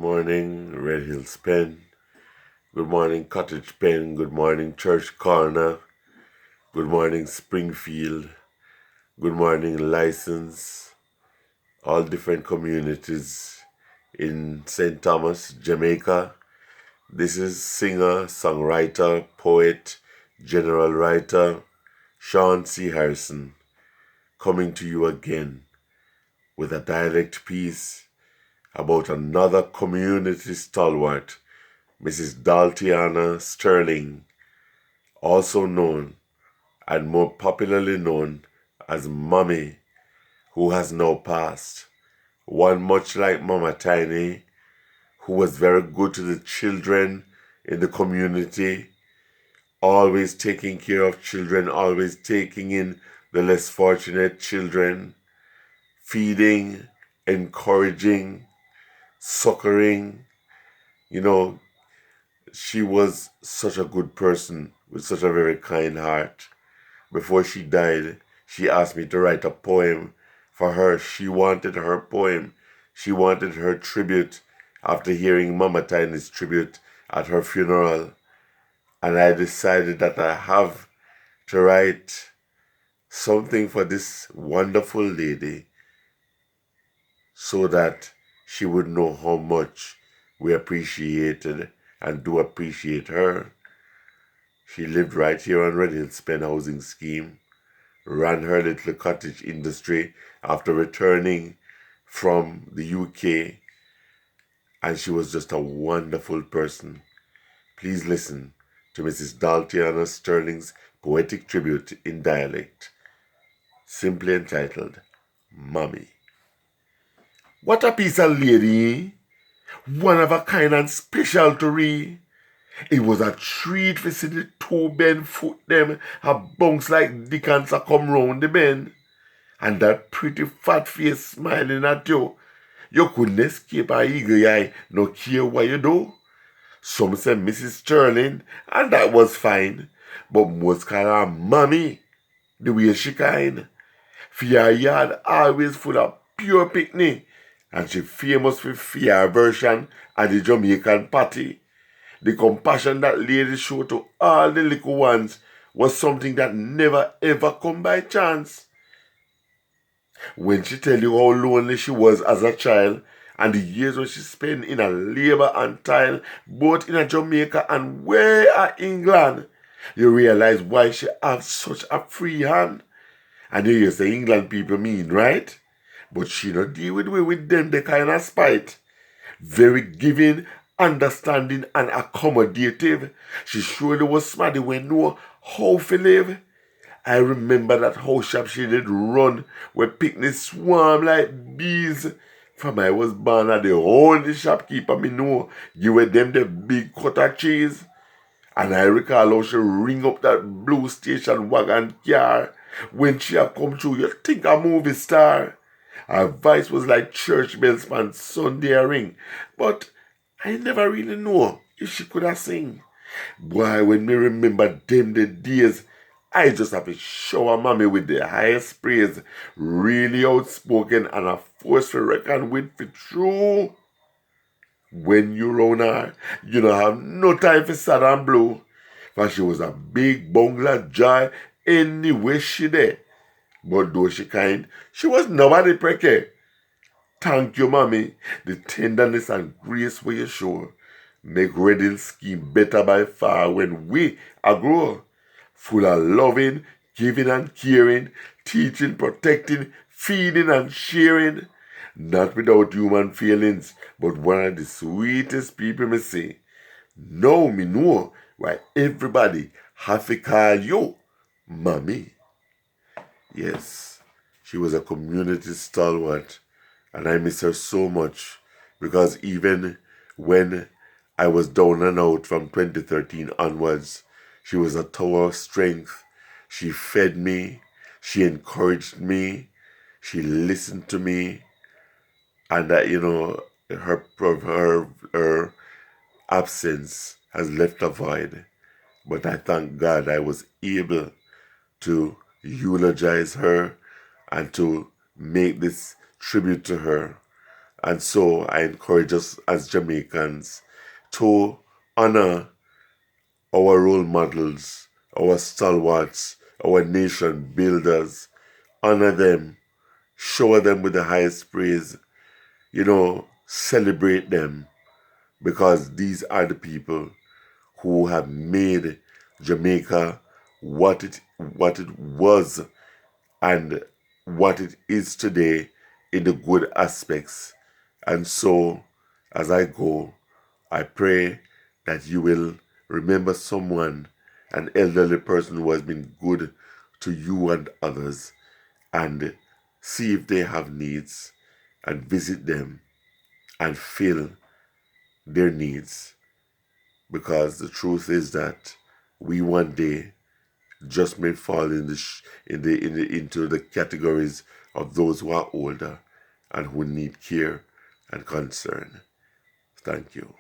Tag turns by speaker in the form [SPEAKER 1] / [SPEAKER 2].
[SPEAKER 1] morning, Red Hills Pen. Good morning, Cottage Pen. Good morning, Church Corner. Good morning, Springfield. Good morning, License. All different communities in St. Thomas, Jamaica. This is singer, songwriter, poet, general writer, Sean C. Harrison, coming to you again with a dialect piece about another community stalwart, Mrs. Daltianna Sterling, also known and more popularly known as Mommy, who has now passed. One much like Mama Tiny, who was very good to the children in the community, always taking care of children, always taking in the less fortunate children, feeding, encouraging, succoring. She was such a good person with such a very kind heart. Before she died, she asked me to write a poem for her. She wanted her poem. She wanted her tribute after hearing Mama Tiny's tribute at her funeral. And I decided that I have to write something for this wonderful lady so that she would know how much we appreciated and do appreciate her. She lived right here on Red Hills Pen housing scheme, ran her little cottage industry after returning from the UK, and she was just a wonderful person. Please listen to Mrs. Daltianna Sterling's poetic tribute in dialect, simply entitled, Mommy. What a piece of lady, one of a kind and special to read. It was a treat to see the two bend foot them a bounce like Dickens a come round the bend. And that pretty fat face smiling at you. You couldn't escape her eagle eye, no care what you do. Some said Mrs. Sterling, and that was fine. But most call her Mommy, the way she kind. For her yard always full of pure picnic. And she famous for her version of the Jamaican patty. The compassion that lady showed to all the little ones was something that never ever come by chance. When she tell you how lonely she was as a child and the years when she spent in a labor and toil both in Jamaica and way in England, you realize why she have such a free hand. And you hear say England people mean, right? But she not deal with them the kind of spite. Very giving, understanding and accommodative. She surely was smart when know how to live. I remember that house shop she did run where picnic swarm like bees. From I was born at the only shopkeeper me know give them the big cut of cheese. And I recall how she ring up that blue station wagon car. When she had come through, you think a movie star. Her voice was like church bells on Sunday ring. But I never really know if she could have sing. Boy, when me remember them the days, I just have to shower Mommy with the highest praise. Really outspoken and a force to reckon with for true. When you round her, you don't have no time for sad and blue. For she was a big bungler joy anyway she there. But though she kind, she was nobody pricky. Thank you, Mommy. The tenderness and grace where you show make Red Hill scheme better by far when we are grow. Full of loving, giving and caring, teaching, protecting, feeding and sharing. Not without human feelings, but one of the sweetest people me see. Now me know why everybody have to call you Mommy. Yes, she was a community stalwart, and I miss her so much because even when I was down and out from 2013 onwards, she was a tower of strength. She fed me, she encouraged me, she listened to me, and that her absence has left a void. But I thank God I was able to eulogize her and to make this tribute to her. And so I encourage us as Jamaicans to honor our role models, our stalwarts, our nation builders, honor them, shower them with the highest praise, celebrate them, because these are the people who have made Jamaica what it was and what it is today in the good aspects. And so, as I go, I pray that you will remember someone, an elderly person who has been good to you and others, and see if they have needs and visit them and fill their needs. Because the truth is that we one day just may fall into the categories of those who are older and who need care and concern. Thank you.